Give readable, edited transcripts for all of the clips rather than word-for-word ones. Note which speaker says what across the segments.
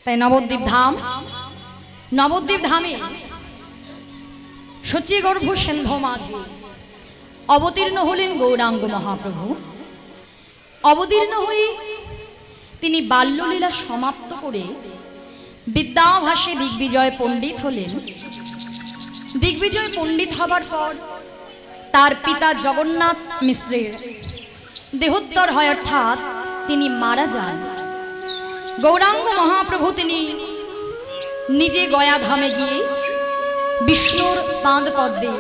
Speaker 1: তাই নবদ্বীপ ধাম, নবদ্বীপ ধামে শচীগর্ভ সিন্ধু মাঝে অবতীর্ণ হলেন গৌরাঙ্গ মহাপ্রভু। অবতীর্ণ হয়ে তিনি বাল্যলীলা সমাপ্ত করে বিদ্যাভাসে দিগ্বিজয় পণ্ডিত হলেন। দিগ্বিজয় পণ্ডিত হবার পর তার পিতা জগন্নাথ মিশ্রের দেহোত্তর হয়, অর্থাৎ তিনি মারা যান। গৌরাঙ্গ মহাপ্রভু তিনি নিজে গয়া ধামে গিয়ে বিষ্ণুর পাদ পদ্মে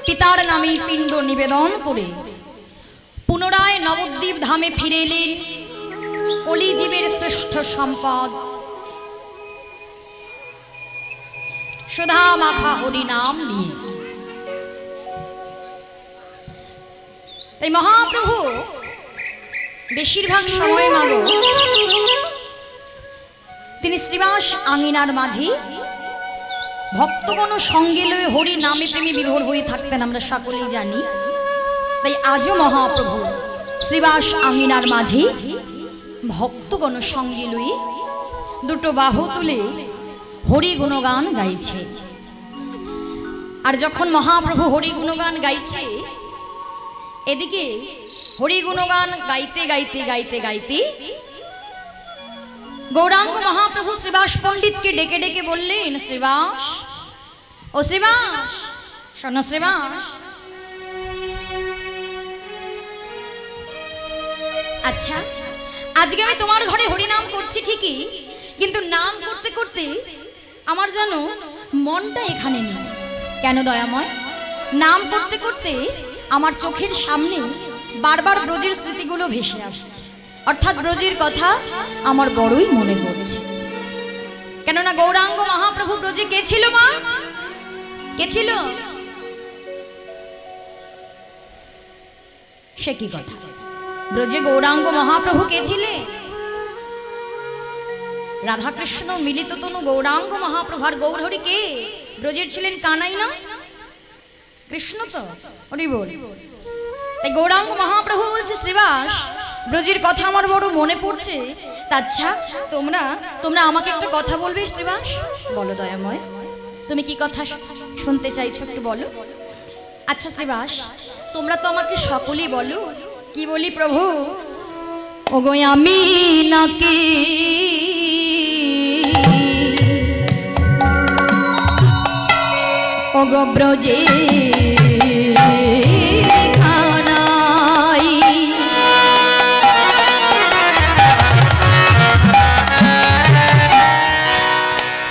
Speaker 1: পিতার নামে পিণ্ড নিবেদন করে পুনরায় নবদ্বীপ ধামে ফিরে এলেন কলিজীবের শ্রেষ্ঠ সম্পদ সুধা মাখা হরি নাম নিয়ে। তাই মহাপ্রভু বেশিরভাগ সময় মাগো তিনি শ্রীবাস আঙিনার মাঝে ভক্তগণ সঙ্গে লয়ে হরি নামে প্রেমে বিভোর হয়ে থাকতেন, আমরা সকলেই জানি। তাই আজও মহাপ্রভু শ্রীবাস আঙিনার মাঝে ভক্তগণ সঙ্গে লয়ে দুটো বাহু তুলে হরি গুণগান গাইছে। আর যখন মহাপ্রভু হরি গুণগান গাইছে, এদিকে হরি গুণগান গাইতে গাইতে গাইতে গাইতে গৌরাঙ্গ মহাপ্রভু শ্রীবাস পণ্ডিতকে ডেকে ডেকে বললেন, শ্রীবাস, ও শ্রীবাস, শোনো শ্রীবাস, আচ্ছা আজকে আমি তোমার ঘরে হরিনাম করছি ঠিকই, কিন্তু নাম করতে করতে আমার যেন মনটা এখানে নেই। কেন দয়াময়? নাম করতে করতে আমার চোখের সামনে বারবার ব্রজের স্মৃতিগুলো ভেসে আসছে, অর্থাৎ ব্রজের কথা আমার বড়ই মনে পড়ছে। কেননা গৌরাঙ্গ মহাপ্রভু ব্রজে কে ছিল মা? কে ছিল? সে কি কথা? ব্রজে গৌরাঙ্গ মহাপ্রভু কে ছিলেন? রাধাকৃষ্ণ মিলিত তনু গৌরাঙ্গ মহাপ্রভু। আর গৌরহরি কে? ব্রজের ছিলেন কানাই না কৃষ্ণ তো, হরি বল। তাই গৌরাঙ্গ মহাপ্রভু বলছে, শ্রীবাস, ব্রজের কথা আমার বড় মনে পড়ছে। আচ্ছা তোমরা তোমরা আমাকে একটা কথা বলবে শ্রীবাস? বলো দয়াময়, তুমি কি কথা শুনতে চাইছো একটু বলো। আচ্ছা শ্রীবাস, তোমরা তো আমাকে সকলেই বলো। কি বলি প্রভু? ওগো আমি নাকি ওগো ব্রজে কানাই,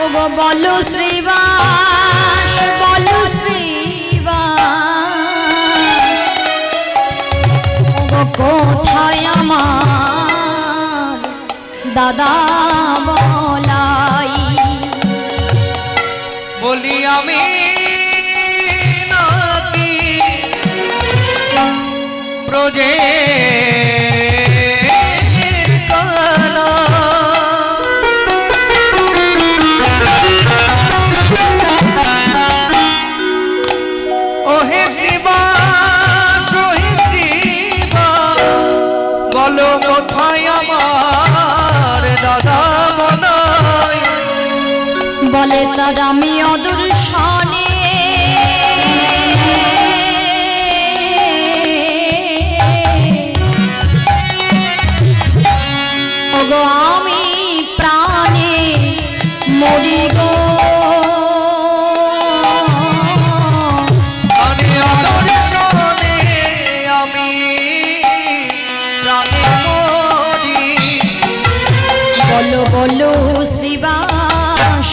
Speaker 1: ওগো বলো শ্রীবাস, বলো কোথায় আমার দাদা বলাই?
Speaker 2: বলি আমি নাকি ব্রজে
Speaker 1: বলে তার আমি অদর্শনে ওগো আমি প্রাণে মরি গো,
Speaker 2: অদর্শনে আমি প্রাণে মরি।
Speaker 1: বলো বলো শ্রীবাস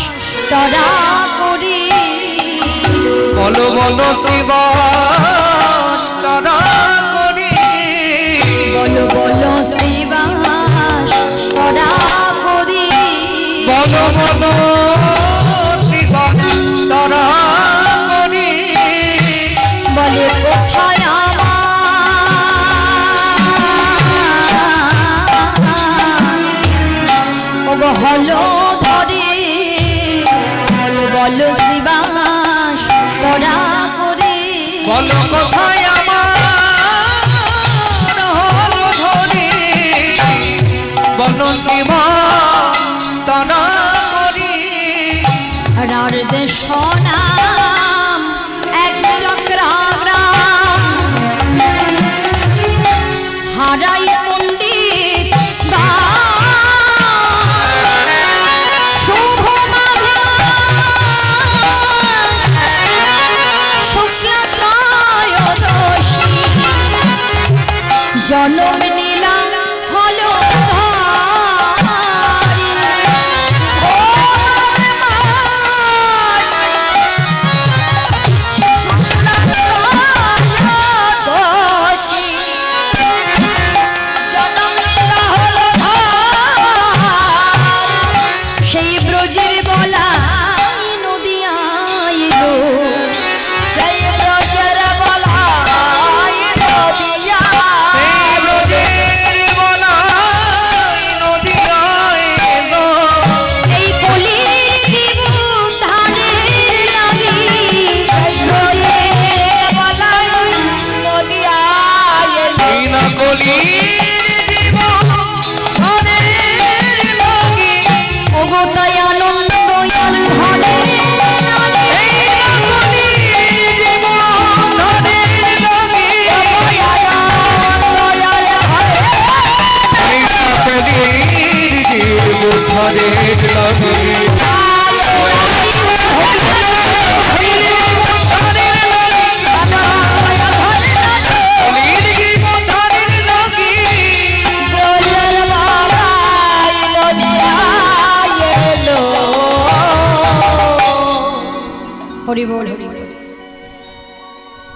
Speaker 1: তরা করি,
Speaker 2: বলো বলো শ্রীবাস তরা করি,
Speaker 1: বলো বলো শ্রীবাস তরা করি,
Speaker 2: বলো বলো শ্রীবাস তরা করি।
Speaker 1: বলে কোথায় আমার হলো ধরে, বলো বলো শ্রীবাস তরা করি,
Speaker 2: বলো কোথায় আমার হলো ধরে, বলো শ্রীবাস তরা
Speaker 1: জনম নীলা হলো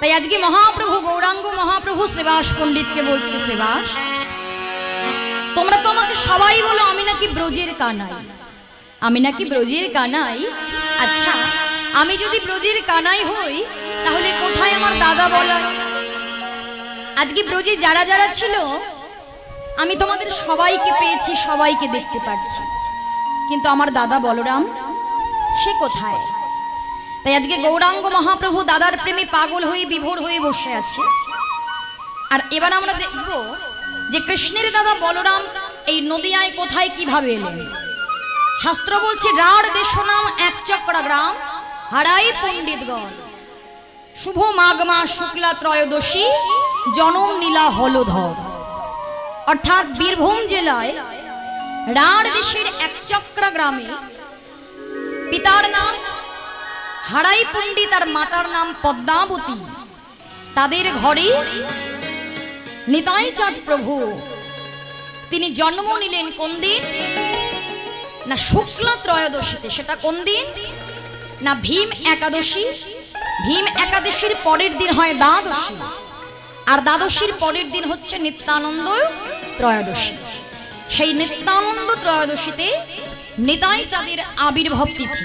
Speaker 1: তাই আজকে মহাপ্রভু গৌরাঙ্গ মহাপ্রভু শ্রীবাস পণ্ডিতকে বলছে, শ্রীবাস তোমরা তো আমাকে সবাই বলো আমি নাকি ব্রজের কানাই, আমি নাকি ব্রজের কানাই। আচ্ছা আমি যদি ব্রজের কানাই হই তাহলে কোথায় আমার দাদা বলা? আজকে ব্রজে যারা যারা ছিল আমি তোমাদের সবাইকে পেয়েছি, সবাইকে দেখতে পাচ্ছি, কিন্তু আমার দাদা বলরাম সে কোথায়? তাই আজকে গৌরাঙ্গ মহাপ্রভু দাদার প্রেমে পাগল হয়ে বিভোর হয়ে বসে আছে। আর এবার আমরা দেখব যে কৃষ্ণের দাদা বলরাম এই নদিয়ায় কোথায় কিভাবে এলেন। শাস্ত্র বলছে রাঢ় দেশ নাম এক চক্রা গ্রাম, হারাই পণ্ডিতগণ, শুভ মাঘ মাস শুক্লা ত্রয়োদশী, জনম নীলা হলধর। অর্থাৎ বীরভূম জেলায় রাঢ় দেশের এক চক্রা গ্রামে পিতার নাম হারাই পণ্ডিত আর মাতার নাম পদ্মাবতী, তাদের ঘরে নিতাই চাঁদ প্রভু তিনি জন্ম নিলেন কোন দিন না শুক্লা ত্রয়োদশীতে। সেটা কোন দিন না ভীম একাদশী। ভীম একাদশীর পরের দিন হয় দ্বাদশী, আর দ্বাদশীর পরের দিন হচ্ছে নিত্যানন্দ ত্রয়োদশী। সেই নিত্যানন্দ ত্রয়োদশীতে নিতাই চাঁদের আবির্ভাব তিথি,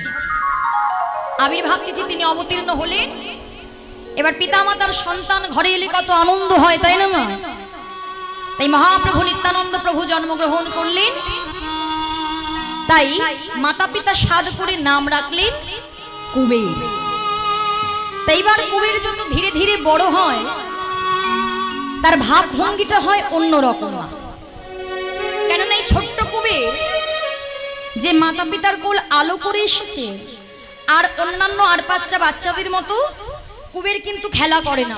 Speaker 1: আবির্ভাব তিথি তিনি অবতীর্ণ হলেন। এবার পিতামাতার সন্তান ঘরে এলে কত আনন্দ হয়, তাই না মা? তাই মহাপ্রভু নিত্যানন্দ প্রভু জন্মগ্রহণ করলেন। তাই মাতা পিতা সাধ করে নাম রাখলেন কুবের। তাই এবার কুবের যত ধীরে ধীরে বড় হয় তার ভাব ভঙ্গিটা হয় অন্যরকম। কেননা এই ছোট্ট কুবের যে মাতা পিতার কোল আলো করে এসেছে, আর অন্যান্য আর পাঁচটা বাচ্চাদের মতো কুবের কিন্তু খেলা করে না।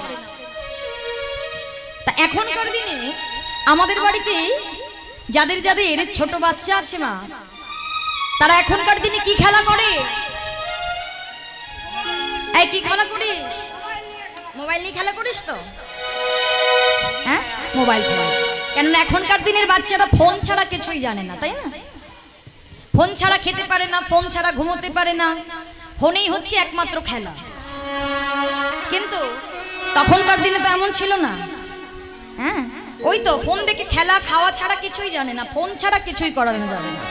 Speaker 1: তা এখনকার দিনে আমাদের বাড়িতে যাদের যাদের ছোট বাচ্চা আছে মা, তারা এখনকার দিনে কি খেলা করে? এই কি খেলা করিস? মোবাইল নিয়ে খেলা করিস তো? হ্যাঁ মোবাইল খেলা। কেননা এখনকার দিনের বাচ্চারা ফোন ছাড়া কিছুই জানে না, তাই না? ফোন ছাড়া খেতে পারে না, ফোন ছাড়া ঘুমোতে পারে না, ফোনেই হচ্ছে একমাত্র খেলা। কিন্তু তখনকার দিনে তো এমন ছিল না। হ্যাঁ ওই তো ফোন দেখে খেলা খাওয়া ছাড়া কিছুই জানে না, ফোন ছাড়া কিছুই করানো যাবে না।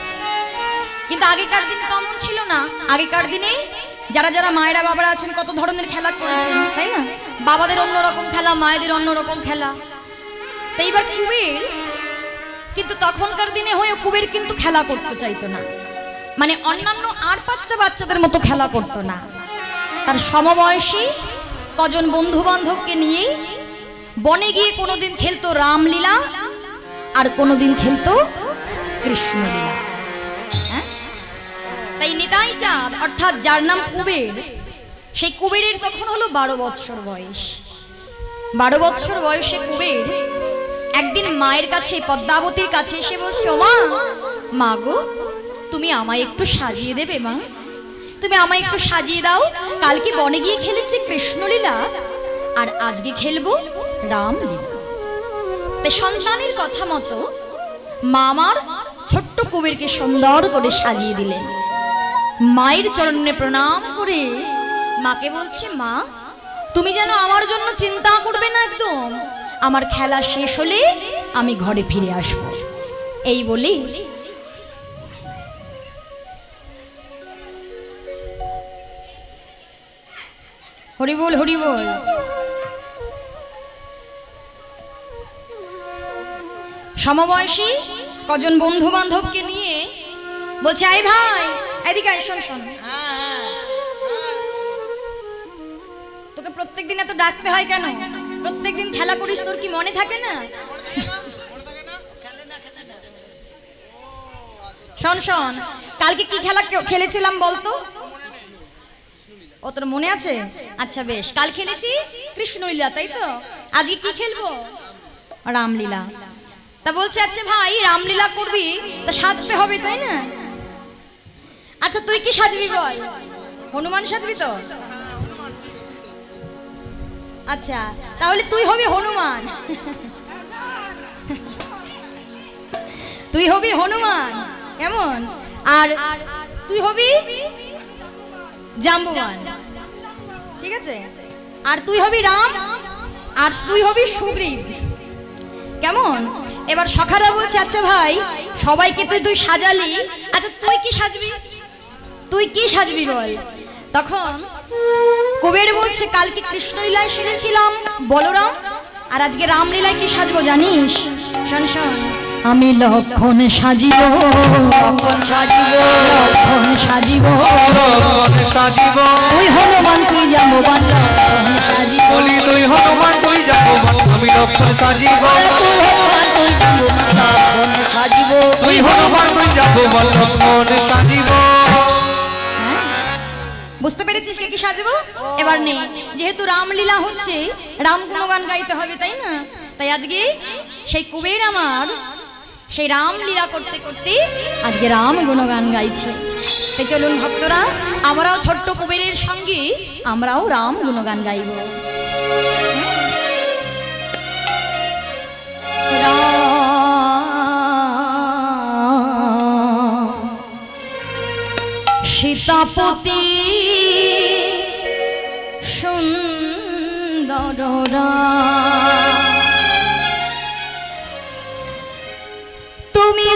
Speaker 1: কিন্তু আগেকার দিনে তো এমন ছিল না। আগেকার দিনে যারা যারা মায়েরা বাবারা আছেন কত ধরনের খেলা করেছেন, তাই না? বাবাদের অন্যরকম খেলা, মায়েদের অন্যরকম খেলা। তাই এবার কুবের কিন্তু তখনকার দিনে হয়ে কুবের কিন্তু খেলা করতে চাইতো না, মানে অন্যান্য আর পাঁচটা বাচ্চাদের মতো খেলা করতো না। তার সমবয়সী কজন বন্ধু বান্ধবকে নিয়ে বনে গিয়ে কোনোদিন খেলতো রামলীলা, আর কোনোদিন খেলতো কৃষ্ণলীলা। তাই নিতাই চাঁদ অর্থাৎ যার নাম কুবের, সেই কুবেরের তখন হলো 12 বৎসর বয়স। 12 বৎসর বয়সে কুবের একদিন মায়ের কাছে, পদ্মাবতীর কাছে এসে বলছে, ও মা, মা গো তুমি আমায় একটু সাজিয়ে দেবে মা? তুমি আমায় একটু সাজিয়ে দাও। কালকে বনে গিয়ে খেলেছি কৃষ্ণলীলা, আর আজকে খেলবো রামলীলা। তাই সন্তানের কথা মতো মা আমার ছোট্ট কুবেরকে সুন্দর করে সাজিয়ে দিলেন। মায়ের চরণে প্রণাম করে মাকে বলছে, মা তুমি যেন আমার জন্য চিন্তা করবে না, একদম আমার খেলা শেষ হলে আমি ঘরে ফিরে আসব। এই বলি হরি বল হরি বল। সমবয়সী কজন বন্ধু বান্ধবকে নিয়ে বলছে, আই ভাই এদিকে আয়, শোন শোন, তোকে প্রত্যেকদিন এত ডাকতে হয় কেন? প্রত্যেকদিন খেলা করিস, তোর কি মনে থাকে না? শোন শোন, কালকে কি খেলা খেলেছিলাম বলতো? ও তোর মনে আছে? আচ্ছা বেশ, কাল খেলেছি কৃষ্ণলীলা, তাই তো? আজকে কি খেলবো? রামলীলা। তা বলছে, আচ্ছা ভাই রামলীলা করবি তা সাজতে হবে তাই না? আচ্ছা তুই কি সাজবি বল? হনুমান সাজবি তো? আচ্ছা তাহলে তুই হবি হনুমান। তুই হবি হনুমান, কেমন? আর তুই হবি জাম্বুবান, ঠিক আছে? আর তুই হবি রাম, আর তুই হবি সুগ্রীব, কেমন? এবার সখারা বলছে, আচ্ছা ভাই সবাইকে তুই সাজালি, আচ্ছা তুই কি সাজবি? তুই কি সাজবি বল? তখন কুবের বলছে, কালকে কৃষ্ণলীলায় সেজেছিলাম বলরাম, আর আজকে রামলীলায় কি সাজবো জানিস? শোন শোন, আমি লক্ষণ সাজিব, লক্ষণ সাজিব, লক্ষণ সাজিব,
Speaker 2: লক্ষণ সাজিব,
Speaker 1: তুই হনুমান তুই জাম্বুবান, লক্ষণ সাজিব,
Speaker 2: বলি তুই হনুমান তুই জাম্বুবান, আমি লক্ষণ সাজিব,
Speaker 1: তুই হনুমান তুই জাম্বুবান, লক্ষণ সাজিব,
Speaker 2: তুই হনুমান তুই জাম্বুবান, লক্ষণ সাজিব।
Speaker 1: বুঝতে পেরেছিস কে কি সাজবো? এবার নে, যেহেতু রামলীলা হচ্ছে, রাম গুণগান গাইতে হবে তাই না? তাই আজকে সেই কুবের আমার সেই রামলীলা করতে করতে আজকে রাম গুণগান গাইছে। তাই চলুন ভক্তরা, আমরাও ছোট্ট কুবেরের সঙ্গে আমরাও রাম গুণগান গাইব। সীতাপতি সুন্দররা, তুমি